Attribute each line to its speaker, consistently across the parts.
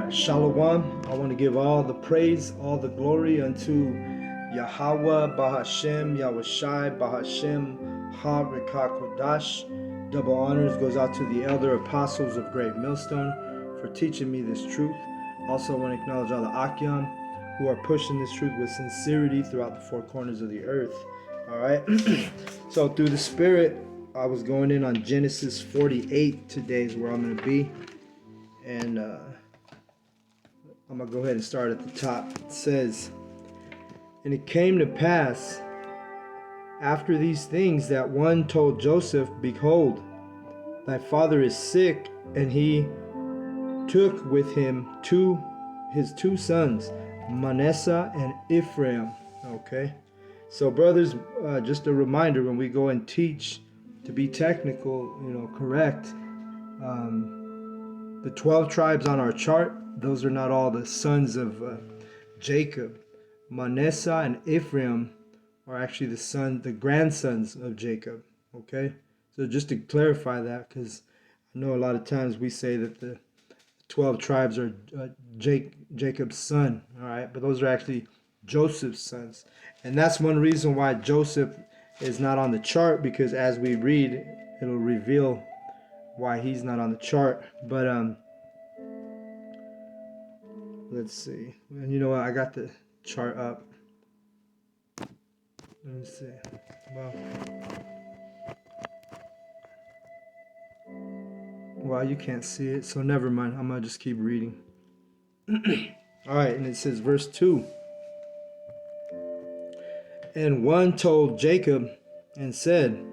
Speaker 1: Shalom. I want to give all the praise, all the glory unto Yahweh, Bahashem, Yahushai, Bahashem, Ha Rekah Kodash. Double honors goes out to the elder apostles of Great Millstone for teaching me this truth. Also, I want to acknowledge all the Akyam who are pushing this truth with sincerity throughout the four corners of the earth. All right. So through the Spirit, I was going in on Genesis 48 today is where I'm going to be. And I'm going to go ahead and start at the top. It says, "And it came to pass after these things that one told Joseph, Behold, thy father is sick, and he took with him his two sons, Mannesseh and Ephraim." Okay. So brothers, just a reminder when we go and teach, to be technical, correct. The 12 tribes on our chart, those are not all the sons of Jacob. Manasseh and Ephraim are actually the grandsons of Jacob. Okay, so just to clarify that, because I know a lot of times we say that the 12 tribes are Jacob's son. All right, but those are actually Joseph's sons, and that's one reason why Joseph is not on the chart, because as we read, it'll reveal why he's not on the chart. But let's see. And you know what? I got the chart up. Let me see. Well, you can't see it, so never mind. I'm gonna just keep reading. All right, and it says, verse 2. "And one told Jacob and said,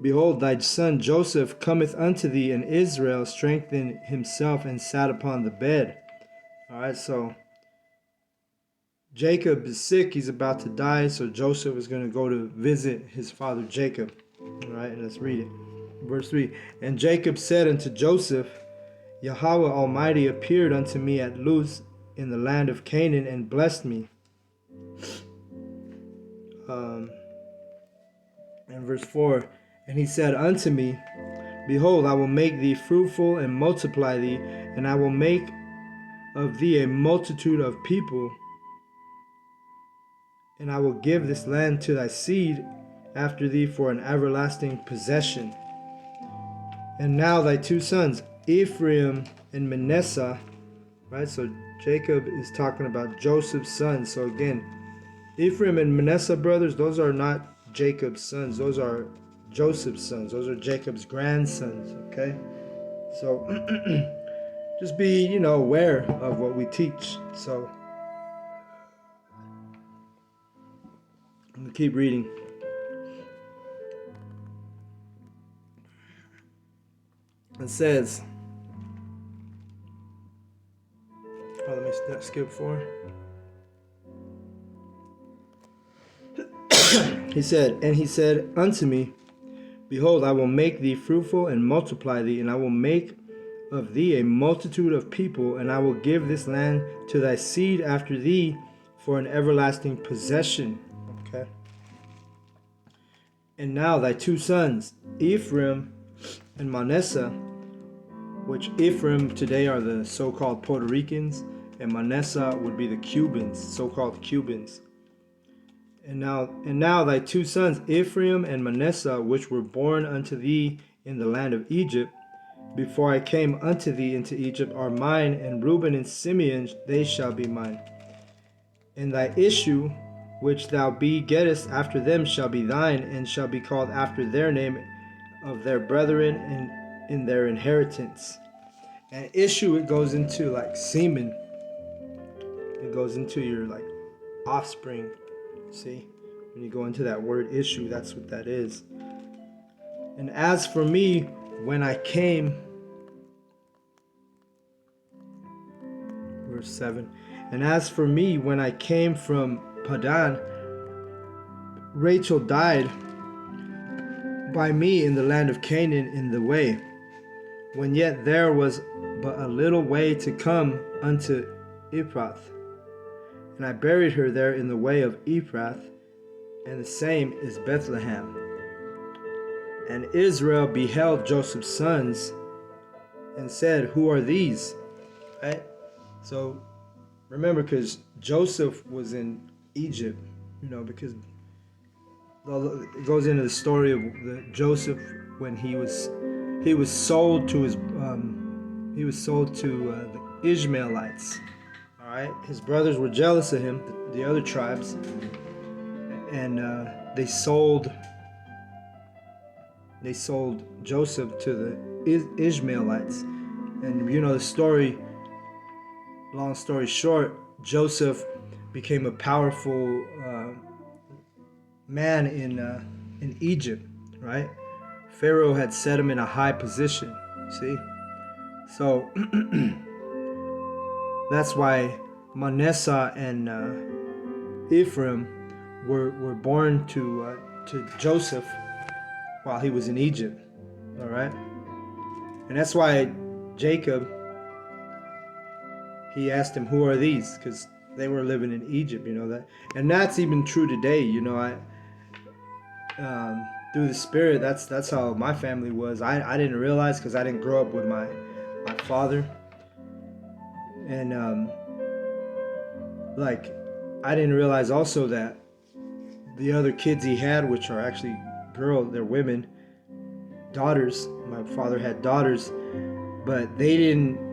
Speaker 1: Behold, thy son Joseph cometh unto thee, and Israel strengthened himself and sat upon the bed." All right, so Jacob is sick. He's about to die. So Joseph is going to go to visit his father Jacob. All right, and let's read it. Verse 3. "And Jacob said unto Joseph, Yahweh Almighty appeared unto me at Luz in the land of Canaan and blessed me." And verse 4. "And he said unto me, Behold, I will make thee fruitful and multiply thee, and I will make of thee a multitude of people, and I will give this land to thy seed after thee for an everlasting possession. And now thy two sons, Ephraim and Mannesseh," right? So Jacob is talking about Joseph's sons. So again, Ephraim and Mannesseh, brothers, those are not Jacob's sons. Those are Joseph's sons. Those are Jacob's grandsons. Okay? So just be, aware of what we teach. So I'm going to keep reading. It says, let me skip 4. He said unto me, Behold, I will make thee fruitful and multiply thee, and I will make of thee a multitude of people, and I will give this land to thy seed after thee for an everlasting possession. Okay. And now thy two sons, Ephraim and Mannesseh, which Ephraim today are the so-called Puerto Ricans, and Mannesseh would be the Cubans, so-called Cubans. And now thy two sons, Ephraim and Mannesseh, which were born unto thee in the land of Egypt, before I came unto thee into Egypt, are mine, and Reuben and Simeon, they shall be mine. And thy issue, which thou begettest after them, shall be thine, and shall be called after their name of their brethren and in their inheritance." And issue, it goes into like semen. It goes into your like offspring. See, when you go into that word issue, that's what that is. "And as for me, when I came," verse 7, "and as for me, when I came from Padan, Rachel died by me in the land of Canaan in the way, when yet there was but a little way to come unto Ephrath. And I buried her there in the way of Ephrath, and the same is Bethlehem. And Israel beheld Joseph's sons and said, Who are these? Right? So remember, because Joseph was in Egypt, because it goes into the story of Joseph when he was sold to the Ishmaelites. All right, his brothers were jealous of him, the other tribes, and they sold Joseph to the Ishmaelites. And the story. Long story short, Joseph became a powerful man in Egypt, right? Pharaoh had set him in a high position. See, so that's why Manasseh and Ephraim were born to Joseph while he was in Egypt. All right, and that's why Jacob, he asked him, "Who are these?" Because they were living in Egypt, that, and that's even true today. Through the Spirit, that's how my family was. I didn't realize, because I didn't grow up with my father, and I didn't realize also that the other kids he had, which are actually they're women, daughters. My father had daughters, but they didn't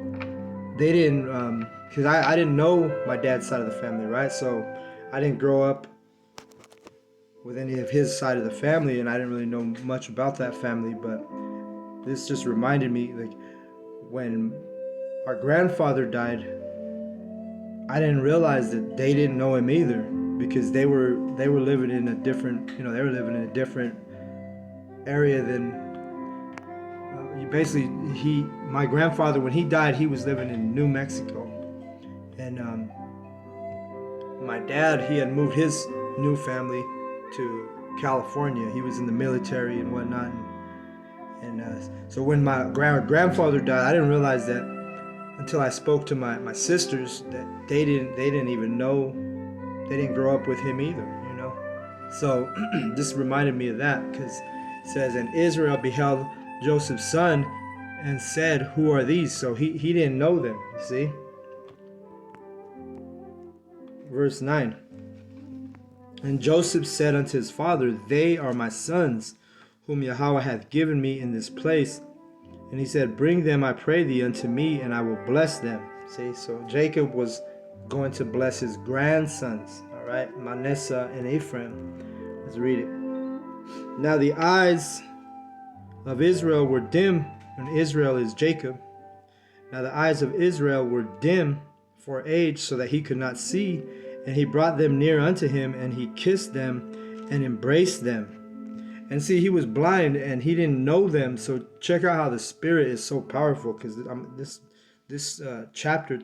Speaker 1: because I didn't know my dad's side of the family, right? So I didn't grow up with any of his side of the family, and I didn't really know much about that family. But this just reminded me, like, when our grandfather died, I didn't realize that they didn't know him either, because they were living in a different area than my grandfather, when he died, he was living in New Mexico, and my dad, he had moved his new family to California. He was in the military and whatnot, and so when my grandfather died, I didn't realize that until I spoke to my sisters, that they didn't even know, they didn't grow up with him either, So this reminded me of that, because it says, "And Israel beheld Joseph's son and said, 'Who are these?'" So he didn't know them, you see. Verse 9. "And Joseph said unto his father, They are my sons, whom Yahweh hath given me in this place. And he said, Bring them, I pray thee, unto me, and I will bless them." See, so Jacob was going to bless his grandsons, all right, Manasseh and Ephraim. Let's read it. "Now the eyes of Israel were dim," and Israel is Jacob. "Now the eyes of Israel were dim for age, so that he could not see. And he brought them near unto him, and he kissed them and embraced them." And see, he was blind and he didn't know them. So check out how the Spirit is so powerful, because this chapter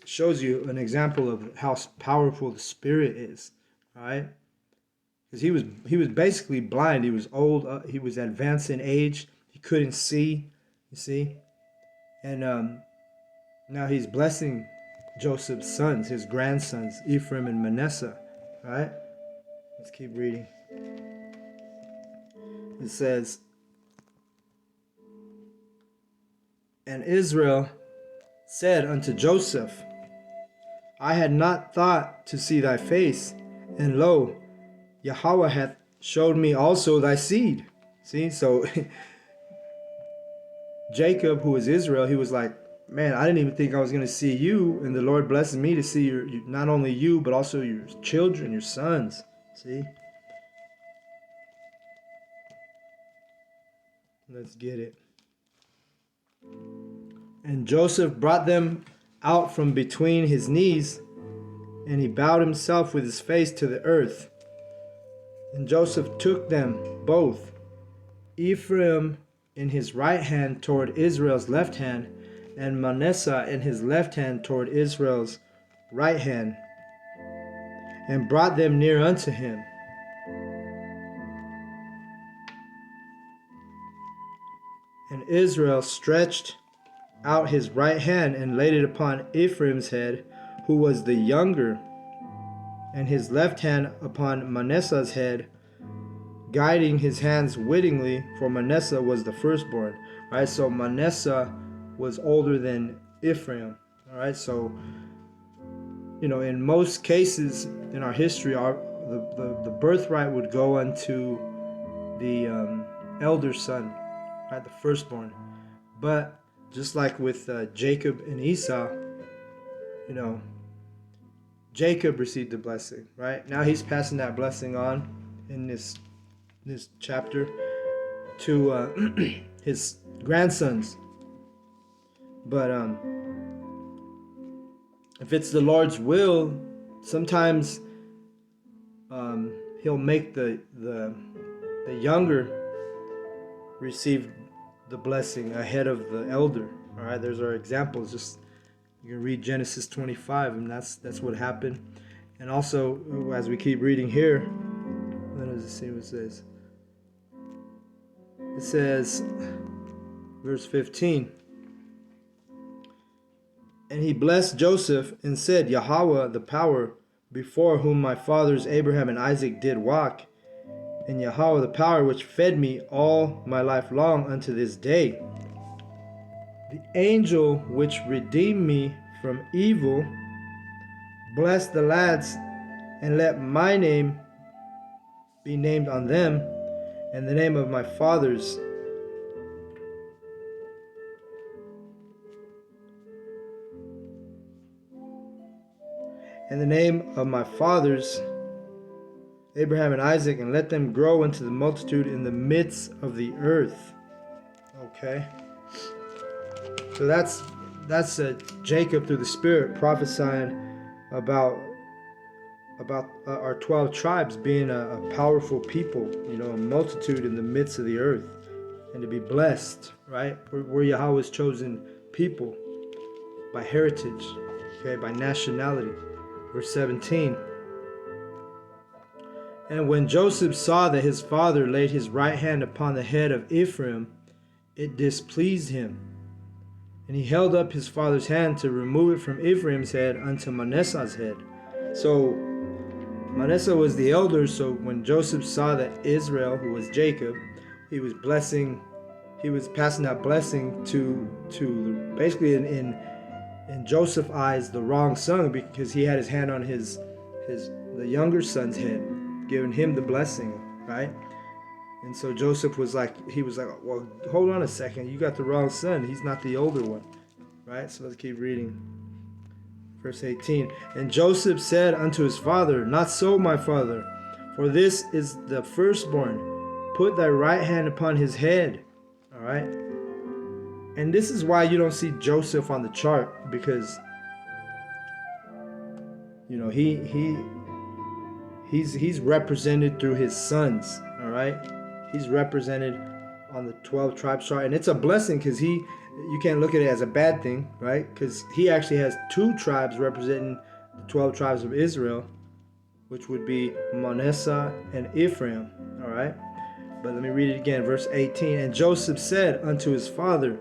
Speaker 1: shows you an example of how powerful the Spirit is. All right, because he was basically blind. He was old. He was advanced in age. He couldn't see. You see, and now he's blessing Joseph's sons, his grandsons, Ephraim and Mannesseh. All right, let's keep reading. It says, "And Israel said unto Joseph, I had not thought to see thy face, and lo, Yahweh hath showed me also thy seed." See, so Jacob, who is Israel, he was like, "Man, I didn't even think I was going to see you, and the Lord blesses me to see not only you, but also your children, your sons." See? Let's get it. "And Joseph brought them out from between his knees, and he bowed himself with his face to the earth. And Joseph took them both, Ephraim in his right hand toward Israel's left hand, and Manasseh in his left hand toward Israel's right hand, and brought them near unto him. And Israel stretched out his right hand and laid it upon Ephraim's head, who was the younger, and his left hand upon Manasseh's head, guiding his hands wittingly, for Manasseh was the firstborn." Right, so Manasseh was older than Ephraim. All right, so in most cases in our history, the birthright would go unto the elder son, right, the firstborn. But just like with Jacob and Esau, Jacob received the blessing, right? Now he's passing that blessing on in this chapter to his grandsons. But if it's the Lord's will, sometimes he'll make the younger receive the blessing ahead of the elder. All right, there's our examples. Just you can read Genesis 25, and that's what happened. And also, as we keep reading here, let us see what it says. It says, verse 15. And he blessed Joseph and said, Yahweh, the power before whom my fathers Abraham and Isaac did walk, and Yahweh, the power which fed me all my life long unto this day, the angel which redeemed me from evil, bless the lads, and let my name be named on them, and the name of my fathers, Abraham and Isaac, and let them grow into the multitude in the midst of the earth. Okay, so that's Jacob through the Spirit prophesying about our 12 tribes being a powerful people, a multitude in the midst of the earth, and to be blessed, right? We're Yahweh's chosen people by heritage, okay, by nationality. Verse 17. And when Joseph saw that his father laid his right hand upon the head of Ephraim, it displeased him. And he held up his father's hand to remove it from Ephraim's head unto Manasseh's head. So Manasseh was the elder, so when Joseph saw that Israel, who was Jacob, he was passing that blessing to basically in Joseph's eyes the wrong son, because he had his hand on the younger son's head, giving him the blessing, right? And so Joseph was like, well, hold on a second, you got the wrong son. He's not the older one, right? So let's keep reading. Verse 18. And Joseph said unto his father, Not so, my father, for this is the firstborn. Put thy right hand upon his head. All right. And this is why you don't see Joseph on the chart, because he's represented through his sons. All right. He's represented on the 12 tribes chart, and it's a blessing because you can't look at it as a bad thing, right? Because he actually has 2 tribes representing the 12 tribes of Israel, which would be Manasseh and Ephraim. All right. But let me read it again. Verse 18. And Joseph said unto his father,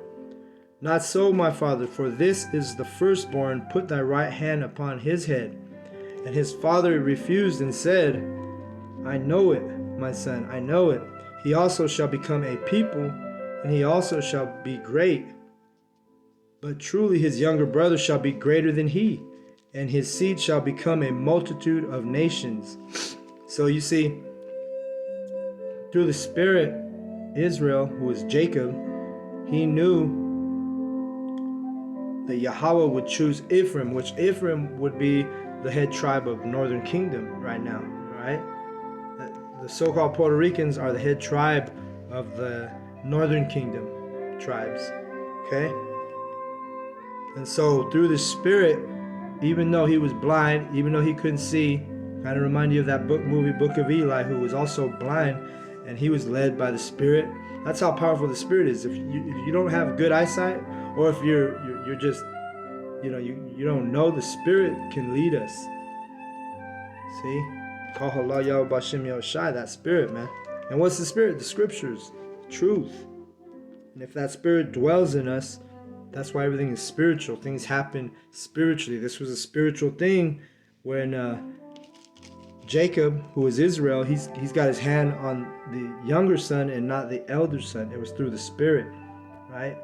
Speaker 1: Not so, my father, for this is the firstborn. Put thy right hand upon his head. And his father refused and said, I know it, my son, I know it. He also shall become a people, and he also shall be great. But truly his younger brother shall be greater than he, and his seed shall become a multitude of nations. So you see, through the Spirit, Israel, who was Jacob, he knew that Yahweh would choose Ephraim, which Ephraim would be the head tribe of Northern Kingdom right now, right? The so-called Puerto Ricans are the head tribe of the Northern Kingdom tribes, okay? And so through the Spirit, even though he was blind, even though he couldn't see, kind of remind you of that movie Book of Eli, who was also blind, and he was led by the Spirit. That's how powerful the Spirit is. If you don't have good eyesight, or if you're just, you don't know, the Spirit can lead us. See? Call Allah Yahweh Bashem Yahushai, that Spirit, man. And what's the Spirit? The Scriptures, truth. And if that Spirit dwells in us, that's why everything is spiritual. Things happen spiritually. This was a spiritual thing when Jacob, who is Israel, he's got his hand on the younger son and not the elder son. It was through the Spirit, right?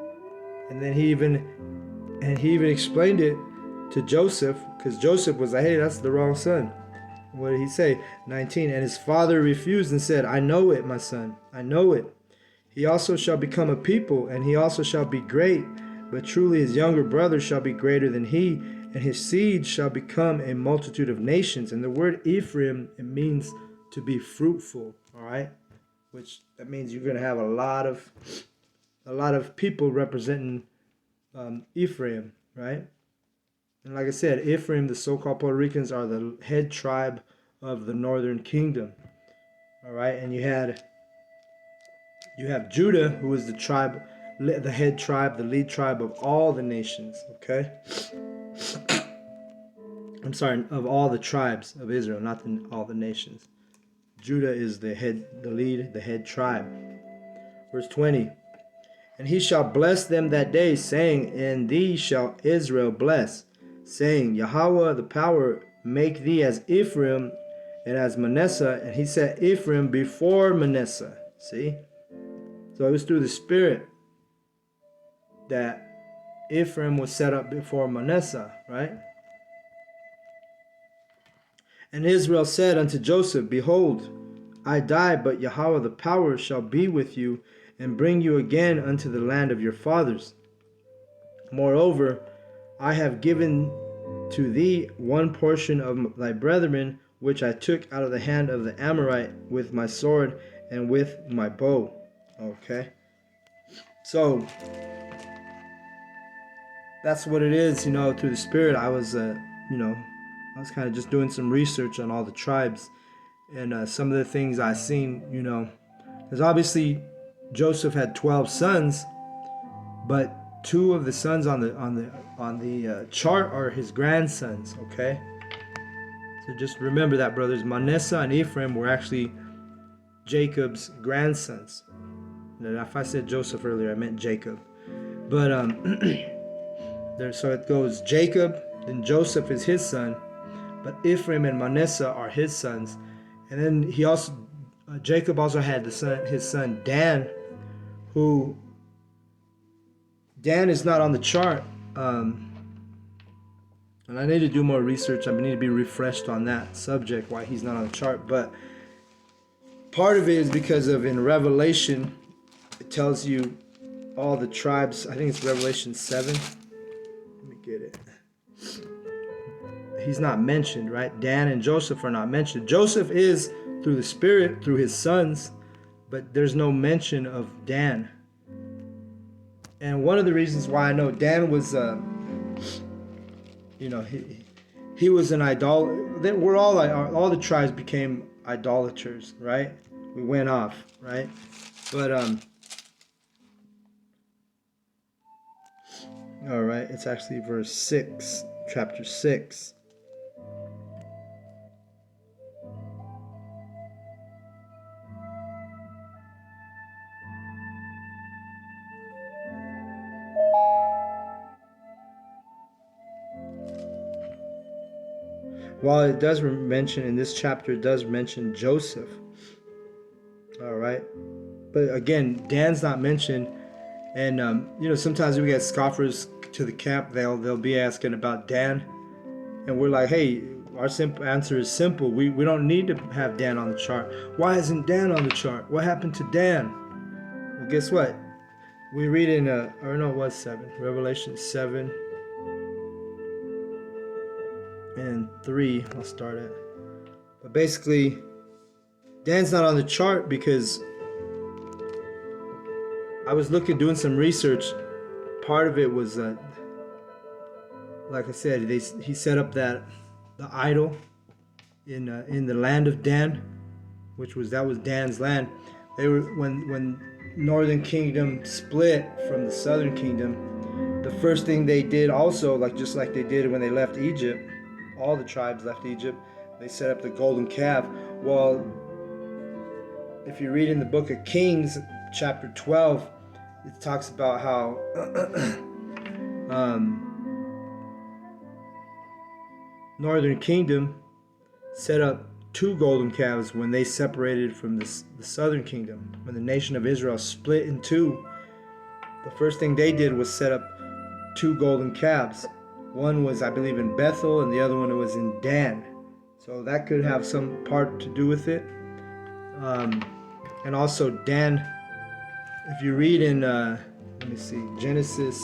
Speaker 1: And then he even explained it to Joseph, because Joseph was like, hey, that's the wrong son. What did he say? 19. And his father refused and said, I know it, my son. I know it. He also shall become a people, and he also shall be great. But truly his younger brother shall be greater than he, and his seed shall become a multitude of nations. And the word Ephraim, it means to be fruitful, all right? Which that means you're going to have a lot of people representing Ephraim, right? And like I said, Ephraim, the so-called Puerto Ricans, are the head tribe of the northern kingdom. All right, and you have Judah, who is the head tribe, the lead tribe of all the nations. Okay, I'm sorry, of all the tribes of Israel, not all the nations. Judah is the head tribe. Verse 20. And he shall bless them that day, saying, in thee shall Israel bless, saying, Yahweh the power make thee as Ephraim and as Manasseh. And he set Ephraim before Manasseh. See? So it was through the Spirit that Ephraim was set up before Manasseh, right? And Israel said unto Joseph, behold, I die, but Yahweh the power shall be with you, and bring you again unto the land of your fathers. Moreover, I have given to thee one portion of thy brethren, which I took out of the hand of the Amorite with my sword and with my bow. Okay, so that's what it is, through the Spirit. I was kind of just doing some research on all the tribes, and some of the things I seen, because obviously Joseph had 12 sons, but 2 of the sons on the chart are his grandsons. Okay, so just remember that, brothers. Manasseh and Ephraim were actually Jacob's grandsons. And if I said Joseph earlier, I meant Jacob. But so it goes Jacob, then Joseph is his son, but Ephraim and Manasseh are his sons. And then Jacob also had his son Dan, who Dan is not on the chart, and I need to do more research. I need to be refreshed on that subject, why he's not on the chart. But part of it is because in Revelation, it tells you all the tribes. I think it's Revelation 7. Let me get it. He's not mentioned, right? Dan and Joseph are not mentioned. Joseph is through the Spirit, through his sons, but there's no mention of Dan. And one of the reasons why I know Dan was, he was an idol. Then we're all the tribes became idolaters, right? We went off, right? But all right, it's actually verse 6, chapter 6. While it does mention in this chapter, it does mention Joseph. All right, but again, Dan's not mentioned, and sometimes we get scoffers to the camp. They'll be asking about Dan, and we're like, hey, our simple answer is simple. We don't need to have Dan on the chart. Why isn't Dan on the chart? What happened to Dan? Well, guess what? We read in it was 7, Revelation 7. And 3, I'll start it. But basically, Dan's not on the chart because I was doing some research. Part of it was, like I said, he set up the idol in the land of Dan, that was Dan's land. They were when Northern Kingdom split from the Southern Kingdom. The first thing they did also, just like they did when they left Egypt. All the tribes left Egypt. They set up the golden calf. Well, if you read in the book of Kings, chapter 12, it talks about how Northern Kingdom set up 2 golden calves when they separated from the Southern Kingdom. When the nation of Israel split in 2, the first thing they did was set up 2 golden calves. One was, I believe, in Bethel, and the other one was in Dan. So that could have some part to do with it. And also Dan, if you read in, let me see, Genesis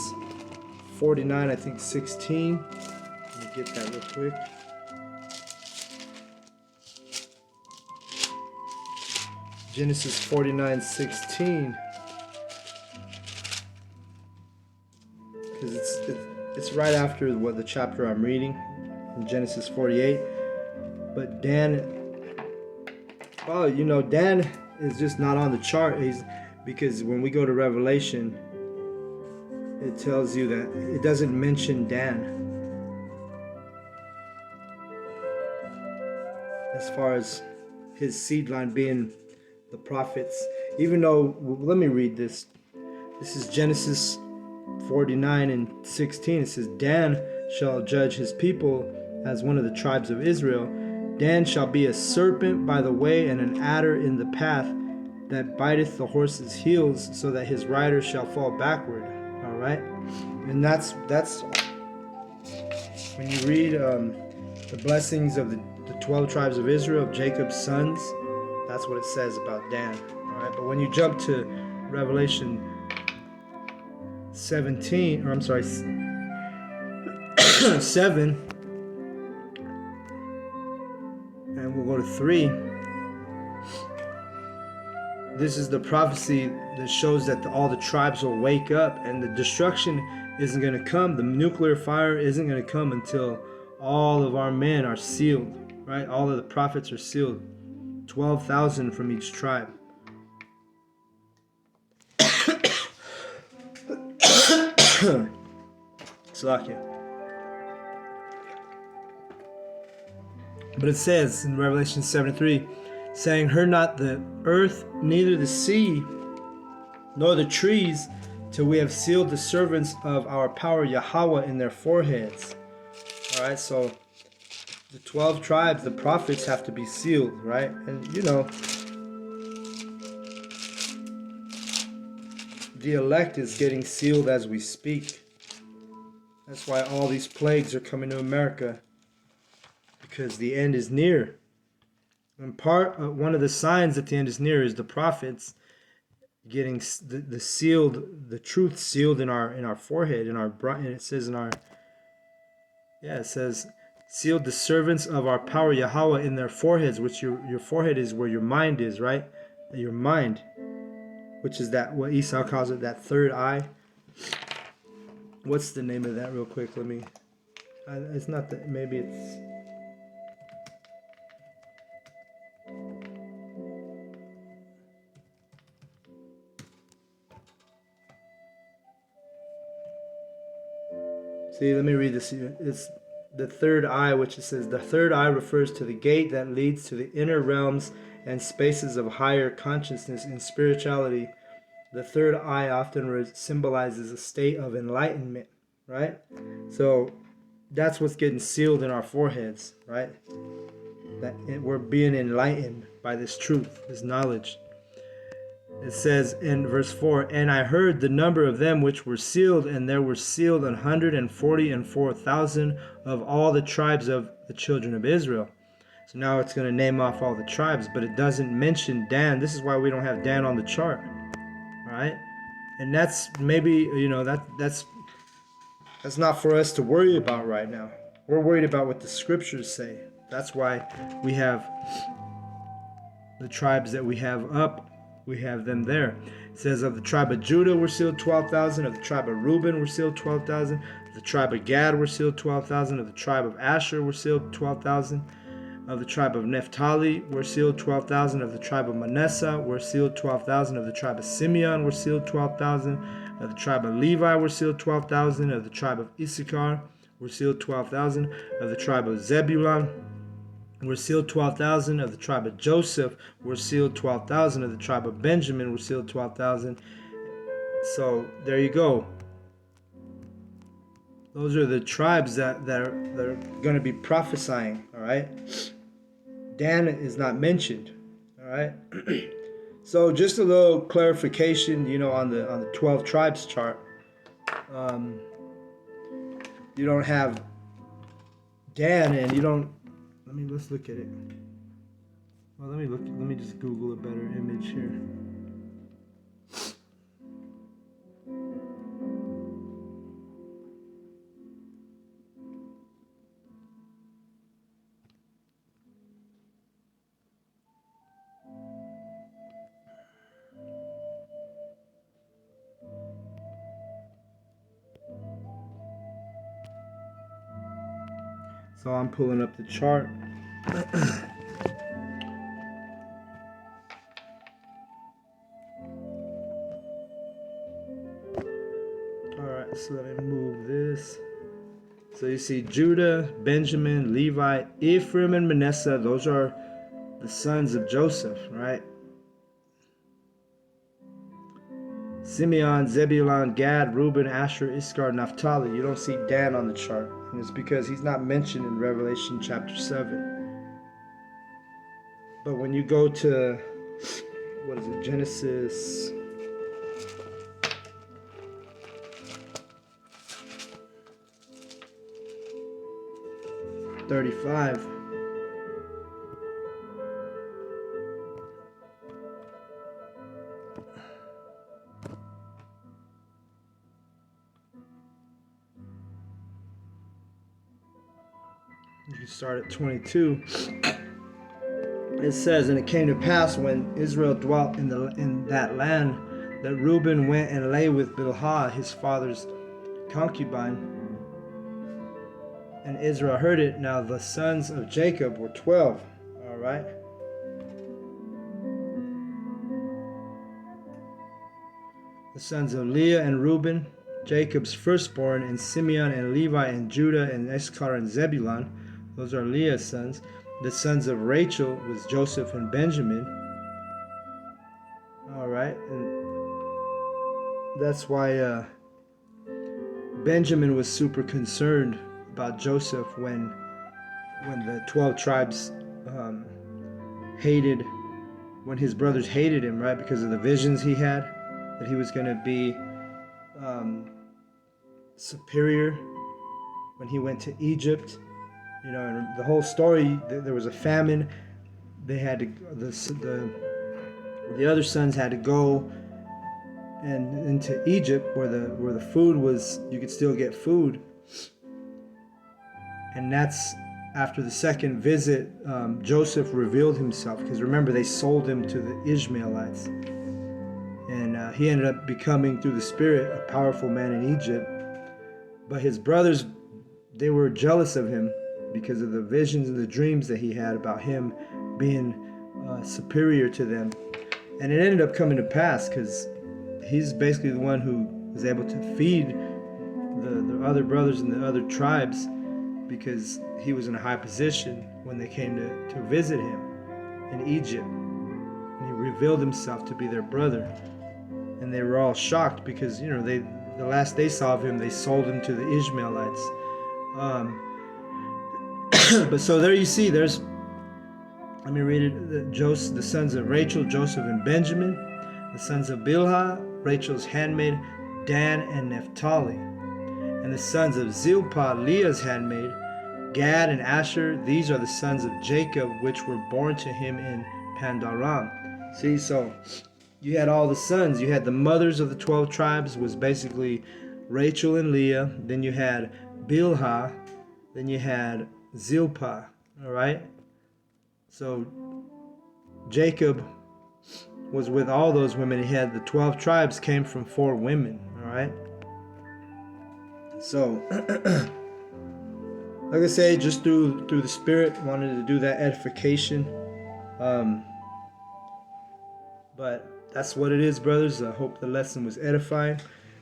Speaker 1: 49, I think 16. Let me get that real quick. Genesis 49:16. Because it's right after what the chapter I'm reading in Genesis 48. But Dan, well, Dan is just not on the chart. Because when we go to Revelation, it tells you that it doesn't mention Dan as far as his seed line being the prophets. Even though, let me read this. This is Genesis 49:16. It says, Dan shall judge his people as one of the tribes of Israel. Dan shall be a serpent by the way and an adder in the path that biteth the horse's heels, so that his rider shall fall backward. All right, and that's when you read the blessings of the 12 tribes of Israel, of Jacob's sons. That's what it says about Dan. All right, but when you jump to Revelation 17, or I'm sorry, 7, and we'll go to 3. This is the prophecy that shows that all the tribes will wake up, and the destruction isn't going to come. The nuclear fire isn't going to come until all of our men are sealed, right? All of the prophets are sealed. 12,000 from each tribe. Slakia. But it says in Revelation 7:3, saying, heard not the earth, neither the sea, nor the trees, till we have sealed the servants of our power Yahweh in their foreheads. All right, so the 12 tribes, the prophets, have to be sealed, right? And the elect is getting sealed as we speak. That's why all these plagues are coming to America, because the end is near. And one of the signs that the end is near is the prophets getting the sealed, the truth sealed in our forehead, and it says it says, sealed the servants of our power Yahweh in their foreheads, which your forehead is where your mind is, right? Your mind, which is that what Esau calls it, that third eye. What's the name of that real quick? It's not that, maybe it's, see, let me read this. It's the third eye, which it says, the third eye refers to the gate that leads to the inner realms and spaces of higher consciousness in spirituality. The third eye often symbolizes a state of enlightenment, right? So that's what's getting sealed in our foreheads, right? That we're being enlightened by this truth, this knowledge. It says in verse 4, and I heard the number of them which were sealed, and there were sealed 144,000 of all the tribes of the children of Israel. So now it's going to name off all the tribes, but it doesn't mention Dan. This is why we don't have Dan on the chart. All right? And that's maybe, that's not for us to worry about right now. We're worried about what the scriptures say. That's why we have the tribes that we have up. We have them there. It says, of the tribe of Judah were sealed 12,000. Of the tribe of Reuben were sealed 12,000. Of the tribe of Gad were sealed 12,000. Of the tribe of Asher were sealed 12,000. Of the tribe of Naphtali were sealed 12,000. Of the tribe of Mannesseh were sealed 12,000. Of the tribe of Simeon were sealed 12,000. Of the tribe of Levi were sealed 12,000. Of the tribe of Issachar were sealed 12,000. Of the tribe of Zebulun were sealed 12,000. Of the tribe of Joseph were sealed 12,000. Of the tribe of Benjamin were sealed 12,000. So there you go. Those are the tribes that are going to be prophesying. All right. Dan is not mentioned. All right. So just a little clarification, on the 12 tribes chart. you don't have Dan, and you don't. Let's look at it. Well, let me just Google a better image here. So I'm pulling up the chart. Alright, so let me move this. So you see Judah, Benjamin, Levi, Ephraim, and Mannesseh. Those are the sons of Joseph, right? Simeon, Zebulun, Gad, Reuben, Asher, Issachar, Naphtali. You don't see Dan on the chart. And it's because he's not mentioned in Revelation chapter 7. But when you go to, Genesis 35. You can start at 22. It says, and it came to pass when Israel dwelt in that land that Reuben went and lay with Bilhah, his father's concubine. And Israel heard it. Now the sons of Jacob were 12. All right. The sons of Leah and Reuben, Jacob's firstborn, and Simeon and Levi and Judah and Issachar and Zebulun. Those are Leah's sons. The sons of Rachel was Joseph and Benjamin. All right. And that's why Benjamin was super concerned about Joseph when the 12 tribes when his brothers hated him, right? Because of the visions he had, that he was going to be superior when he went to Egypt. You know, and the whole story, there was a famine. They had to, the other sons had to go and into Egypt where the food was, you could still get food. And that's after the second visit, Joseph revealed himself, because remember, they sold him to the Ishmaelites. And he ended up becoming, through the Spirit, a powerful man in Egypt. But his brothers, they were jealous of him because of the visions and the dreams that he had about him being superior to them. And it ended up coming to pass, because he's basically the one who was able to feed the other brothers and the other tribes, because he was in a high position when they came to visit him in Egypt. And he revealed himself to be their brother. And they were all shocked because, you know, the last they saw of him, they sold him to the Ishmaelites. But so there you see, let me read it. The sons of Rachel, Joseph and Benjamin. The sons of Bilhah, Rachel's handmaid, Dan and Naphtali. And the sons of Zilpah, Leah's handmaid, Gad and Asher. These are the sons of Jacob, which were born to him in Pandaram. See, so you had all the sons. You had the mothers of the 12 tribes, was basically Rachel and Leah. Then you had Bilhah. Then you had Zilpah. All right. So Jacob was with all those women. He had the 12 tribes came from 4 women. All right. So, like I say, just through the Spirit, wanted to do that edification. But that's what it is, brothers. I hope the lesson was edifying.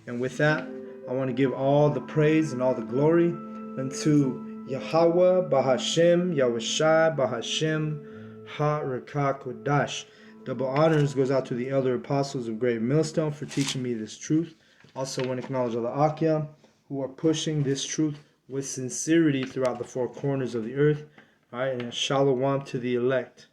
Speaker 1: And with that, I want to give all the praise and all the glory unto Yahweh, Bahashem, Yahushai, Bahashem, Ha-Rekah Kodash. Double honors goes out to the elder apostles of Great Millstone for teaching me this truth. Also want to acknowledge all the Akyam who are pushing this truth with sincerity throughout the 4 corners of the earth. All right, and shalom to the elect.